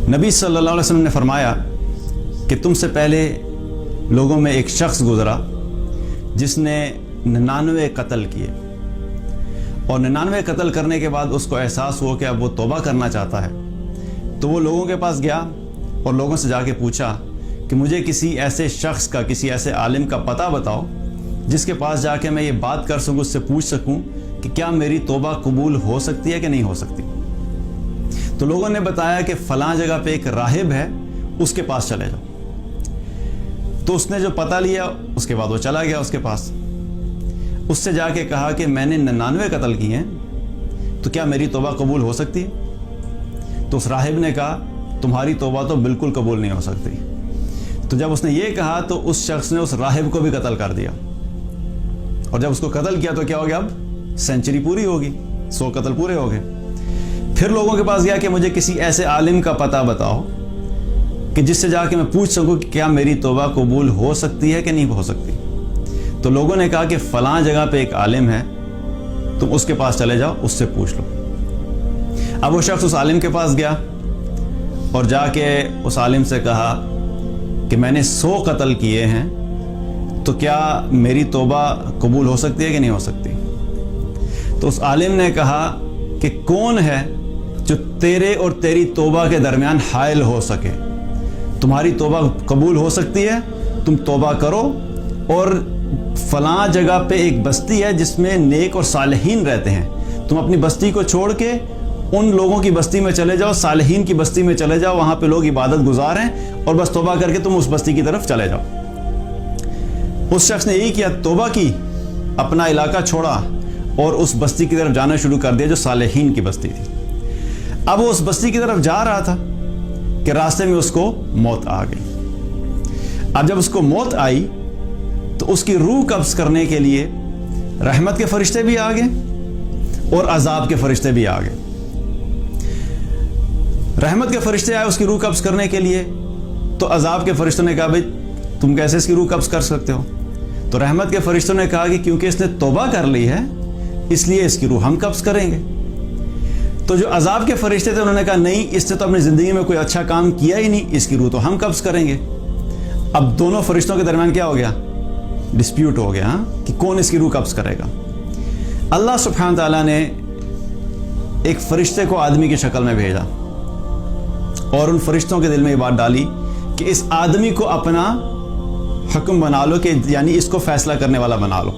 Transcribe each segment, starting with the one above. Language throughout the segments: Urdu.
نبی صلی اللہ علیہ وسلم نے فرمایا کہ تم سے پہلے لوگوں میں ایک شخص گزرا جس نے 99 قتل کیے، اور 99 قتل کرنے کے بعد اس کو احساس ہوا کہ اب وہ توبہ کرنا چاہتا ہے، تو وہ لوگوں کے پاس گیا اور لوگوں سے جا کے پوچھا کہ مجھے کسی ایسے شخص کا، کسی ایسے عالم کا پتہ بتاؤ جس کے پاس جا کے میں یہ بات کر سکوں، اس سے پوچھ سکوں کہ کیا میری توبہ قبول ہو سکتی ہے کہ نہیں ہو سکتی۔ تو لوگوں نے بتایا کہ فلاں جگہ پہ ایک راہب ہے، اس کے پاس چلے جاؤ۔ تو اس نے جو پتہ لیا اس کے بعد وہ چلا گیا اس کے پاس، اس سے جا کے کہا کہ میں نے 99 قتل کیے ہیں، تو کیا میری توبہ قبول ہو سکتی ہے؟ تو اس راہب نے کہا تمہاری توبہ تو بالکل قبول نہیں ہو سکتی۔ تو جب اس نے یہ کہا تو اس شخص نے اس راہب کو بھی قتل کر دیا، اور جب اس کو قتل کیا تو کیا ہو گیا، اب سینچری پوری ہوگی، 100 قتل پورے ہو گئے۔ پھر لوگوں کے پاس گیا کہ مجھے کسی ایسے عالم کا پتہ بتاؤ کہ جس سے جا کے میں پوچھ سکوں کہ کیا میری توبہ قبول ہو سکتی ہے کہ نہیں ہو سکتی۔ تو لوگوں نے کہا کہ فلاں جگہ پہ ایک عالم ہے، تم اس کے پاس چلے جاؤ، اس سے پوچھ لو۔ اب وہ شخص اس عالم کے پاس گیا اور جا کے اس عالم سے کہا کہ میں نے 100 قتل کیے ہیں، تو کیا میری توبہ قبول ہو سکتی ہے کہ نہیں ہو سکتی؟ تو اس عالم نے کہا کہ کون ہے جو تیرے اور تیری توبہ کے درمیان حائل ہو سکے؟ تمہاری توبہ قبول ہو سکتی ہے، تم توبہ کرو، اور فلاں جگہ پہ ایک بستی ہے جس میں نیک اور صالحین رہتے ہیں، تم اپنی بستی کو چھوڑ کے ان لوگوں کی بستی میں چلے جاؤ، صالحین کی بستی میں چلے جاؤ، وہاں پہ لوگ عبادت گزار ہیں، اور بس توبہ کر کے تم اس بستی کی طرف چلے جاؤ۔ اس شخص نے یہی کیا، توبہ کی، اپنا علاقہ چھوڑا اور اس بستی کی طرف جانا شروع کر دیا جو صالحین کی بستی تھی۔ اب وہ اس بستی کی طرف جا رہا تھا کہ راستے میں اس کو موت آ گئی۔ اب جب اس کو موت آئی تو اس کی روح قبض کرنے کے لیے رحمت کے فرشتے بھی آ گئے اور عذاب کے فرشتے بھی آ گئے۔ رحمت کے فرشتے آئے اس کی روح قبض کرنے کے لیے، تو عذاب کے فرشتوں نے کہا بھائی تم کیسے اس کی روح قبض کر سکتے ہو؟ تو رحمت کے فرشتوں نے کہا کہ کیونکہ اس نے توبہ کر لی ہے اس لیے اس کی روح ہم قبض کریں گے۔ تو جو عذاب کے فرشتے تھے انہوں نے کہا نہیں، اس نے تو اپنی زندگی میں کوئی اچھا کام کیا ہی نہیں، اس کی روح تو ہم قبض کریں گے۔ اب دونوں فرشتوں کے درمیان کیا ہو گیا، ڈسپیوٹ ہو گیا کہ کون اس کی روح قبض کرے گا۔ اللہ سبحانہ تعالیٰ نے ایک فرشتے کو آدمی کی شکل میں بھیجا اور ان فرشتوں کے دل میں یہ بات ڈالی کہ اس آدمی کو اپنا حکم بنا لو، کہ یعنی اس کو فیصلہ کرنے والا بنا لو۔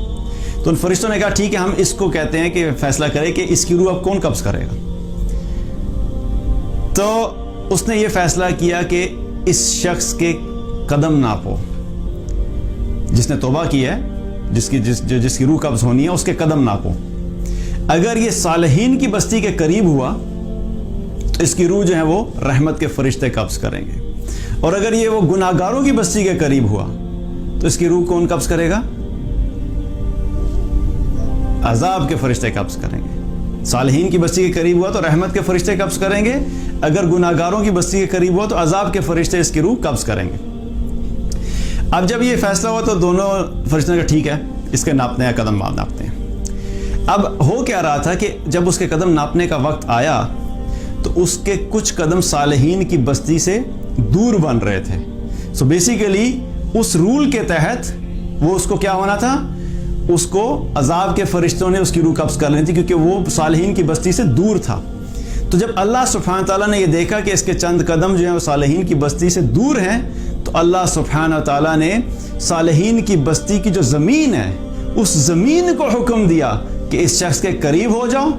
تو ان فرشتوں نے کہا ٹھیک ہے، ہم اس کو کہتے ہیں کہ فیصلہ کرے کہ اس کی روح اب کون قبض کرے گا۔ تو اس نے یہ فیصلہ کیا کہ اس شخص کے قدم ناپو، جس نے توبہ کی ہے، جس کی روح قبض ہونی ہے، اس کے قدم ناپو۔ اگر یہ صالحین کی بستی کے قریب ہوا تو اس کی روح جو ہے وہ رحمت کے فرشتے قبض کریں گے، اور اگر یہ وہ گناہگاروں کی بستی کے قریب ہوا تو اس کی روح کون قبض کرے گا؟ عذاب کے فرشتے قبض کریں گے۔ صالحین کی بستی کے قریب ہوا تو رحمت کے فرشتے قبض کریں گے، اگر گناہگاروں کی بستی کے قریب ہوا تو عذاب کے فرشتے اس کی روح قبض کریں گے۔ اب جب یہ فیصلہ ہوا تو دونوں فرشتوں نے کہا ٹھیک ہے، اس کے ناپنے ہیں، قدم ناپتے ہیں۔ اب ہو کیا رہا تھا کہ جب اس کے قدم ناپنے کا وقت آیا تو اس کے کچھ قدم صالحین کی بستی سے دور بن رہے تھے۔ سو بیسیکلی اس رول کے تحت وہ اس کو کیا ہونا تھا، اس کو عذاب کے فرشتوں نے اس کی روح قبض کر لینی تھی، کیونکہ وہ صالحین کی بستی سے دور تھا۔ تو جب اللہ سبحانہ تعالیٰ نے یہ دیکھا کہ اس کے چند قدم جو ہیں وہ صالحین کی بستی سے دور ہیں، تو اللہ سبحانہ تعالیٰ نے صالحین کی بستی کی جو زمین ہے اس زمین کو حکم دیا کہ اس شخص کے قریب ہو جاؤ،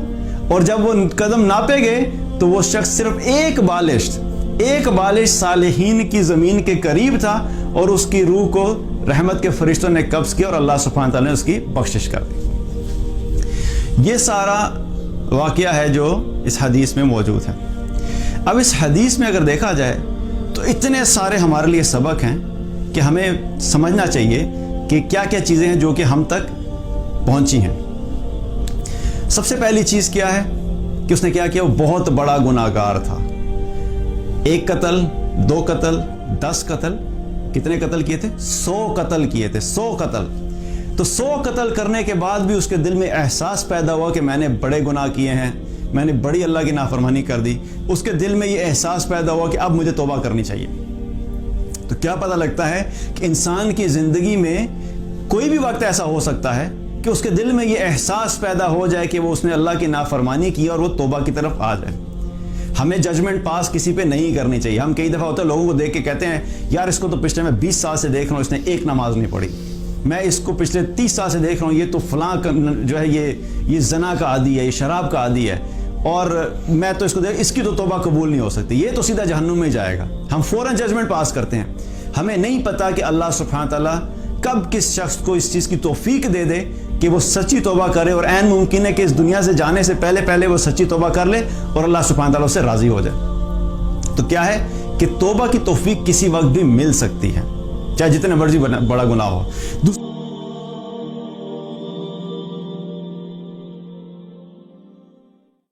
اور جب وہ قدم ناپے گئے تو وہ شخص صرف ایک بالش صالحین کی زمین کے قریب تھا، اور اس کی روح کو رحمت کے فرشتوں نے قبض کیا اور اللہ سبحانہ تعالیٰ نے اس کی بخشش کر دی۔ یہ سارا واقعہ ہے جو اس حدیث میں موجود ہے۔ اب اس حدیث میں اگر دیکھا جائے تو اتنے سارے ہمارے لیے سبق ہیں کہ ہمیں سمجھنا چاہیے کہ کیا کیا چیزیں ہیں جو کہ ہم تک پہنچی ہیں۔ سب سے پہلی چیز کیا ہے کہ اس نے کیا کیا، وہ بہت بڑا گناہگار تھا۔ 1 قتل، 2 قتل، 10 قتل، کتنے قتل کیے تھے؟ 100 قتل کیے تھے، 100 قتل۔ تو 100 قتل کرنے کے بعد بھی اس کے دل میں احساس پیدا ہوا کہ میں نے بڑے گناہ کیے ہیں، میں نے بڑی اللہ کی نافرمانی کر دی، اس کے دل میں یہ احساس پیدا ہوا کہ اب مجھے توبہ کرنی چاہیے۔ تو کیا پتہ لگتا ہے کہ انسان کی زندگی میں کوئی بھی وقت ایسا ہو سکتا ہے کہ اس کے دل میں یہ احساس پیدا ہو جائے کہ وہ اس نے اللہ کی نافرمانی کی اور وہ توبہ کی طرف آ جائے۔ ہمیں ججمنٹ پاس کسی پہ نہیں کرنی چاہیے۔ ہم کئی دفعہ ہوتا ہے لوگوں کو دیکھ کے کہتے ہیں یار اس کو تو پچھلے میں 20 سال سے دیکھ رہا ہوں، اس نے ایک نماز نہیں پڑھی، میں اس کو پچھلے 30 سال سے دیکھ رہا ہوں، یہ تو فلاں جو ہے یہ زنا کا عادی ہے، یہ شراب کا عادی ہے، اور میں تو اس کی تو توبہ قبول نہیں ہو سکتی، یہ تو سیدھا جہنم میں جائے گا۔ ہم فوراً ججمنٹ پاس کرتے ہیں۔ ہمیں نہیں پتا کہ اللہ سبحانہ تعالیٰ کب کس شخص کو اس چیز کی توفیق دے دے کہ وہ سچی توبہ کرے، اور عین ممکن ہے کہ اس دنیا سے جانے سے پہلے وہ سچی توبہ کر لے اور اللہ سبحانہ تعالیٰ اس سے راضی ہو جائے۔ تو کیا ہے کہ توبہ کی توفیق کسی وقت بھی مل سکتی ہے، چاہے جتنے مرضی بڑا گناہ ہو۔